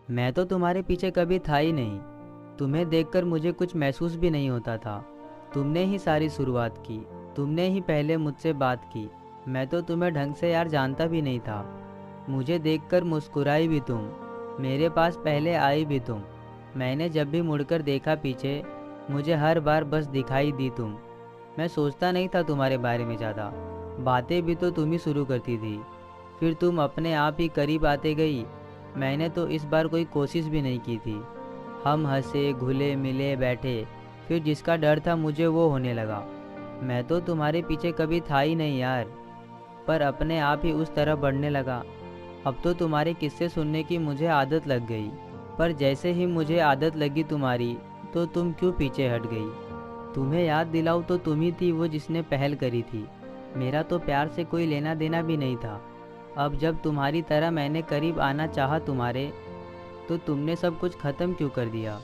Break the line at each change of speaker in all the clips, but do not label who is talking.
मैं तो तुम्हारे पीछे कभी था ही नहीं। तुम्हें देखकर मुझे कुछ महसूस भी नहीं होता था। तुमने ही सारी शुरुआत की। तुमने ही पहले मुझसे बात की। मैं तो तुम्हें ढंग से यार जानता भी नहीं था। मुझे देखकर मुस्कुराई भी तुम। मेरे पास पहले आई भी तुम। मैंने जब भी मुड़कर देखा पीछे, मुझे हर बार बस दिखाई दी तुम। मैं सोचता नहीं था तुम्हारे बारे में ज़्यादा। बातें भी तो तुम ही शुरू करती थी। फिर तुम अपने आप ही करीब आते गई। मैंने तो इस बार कोई कोशिश भी नहीं की थी। हम हंसे, घुले मिले बैठे। फिर जिसका डर था मुझे वो होने लगा। मैं तो तुम्हारे पीछे कभी था ही नहीं यार। पर अपने आप ही उस तरह बढ़ने लगा। अब तो तुम्हारे किस्से सुनने की मुझे आदत लग गई। पर जैसे ही मुझे आदत लगी तुम्हारी, तो तुम क्यों पीछे हट गई। तुम्हें याद दिलाऊं तो तुम ही थी वो जिसने पहल करी थी। मेरा तो प्यार से कोई लेना देना भी नहीं था। अब जब तुम्हारी तरह मैंने करीब आना चाहा तुम्हारे, तो तुमने सब कुछ ख़त्म क्यों कर दिया।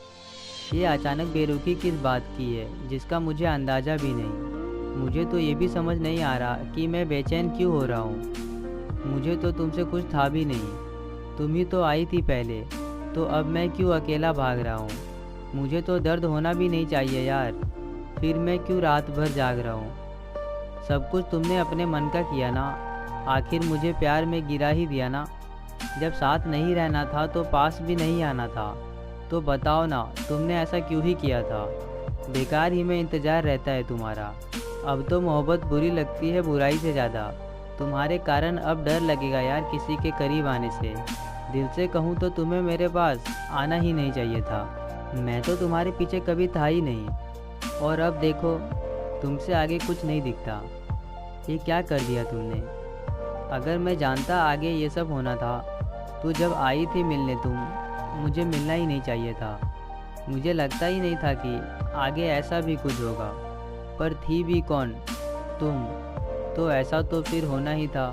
ये अचानक बेरुखी किस बात की है जिसका मुझे अंदाज़ा भी नहीं। मुझे तो ये भी समझ नहीं आ रहा कि मैं बेचैन क्यों हो रहा हूँ। मुझे तो तुमसे कुछ था भी नहीं। तुम ही तो आई थी पहले। तो अब मैं क्यों अकेला भाग रहा हूँ। मुझे तो दर्द होना भी नहीं चाहिए यार। फिर मैं क्यों रात भर जाग रहा हूँ। सब कुछ तुमने अपने मन का किया ना। आखिर मुझे प्यार में गिरा ही दिया ना। जब साथ नहीं रहना था तो पास भी नहीं आना था। तो बताओ ना, तुमने ऐसा क्यों ही किया था। बेकार ही में इंतज़ार रहता है तुम्हारा। अब तो मोहब्बत बुरी लगती है बुराई से ज़्यादा। तुम्हारे कारण अब डर लगेगा यार किसी के करीब आने से। दिल से कहूँ तो तुम्हें मेरे पास आना ही नहीं चाहिए था। मैं तो तुम्हारे पीछे कभी था ही नहीं। और अब देखो, तुमसे आगे कुछ नहीं दिखता। ये क्या कर दिया तुमने। अगर मैं जानता आगे ये सब होना था, तो जब आई थी मिलने तुम, मुझे मिलना ही नहीं चाहिए था। मुझे लगता ही नहीं था कि आगे ऐसा भी कुछ होगा। पर थी भी कौन, तुम। तो ऐसा तो फिर होना ही था।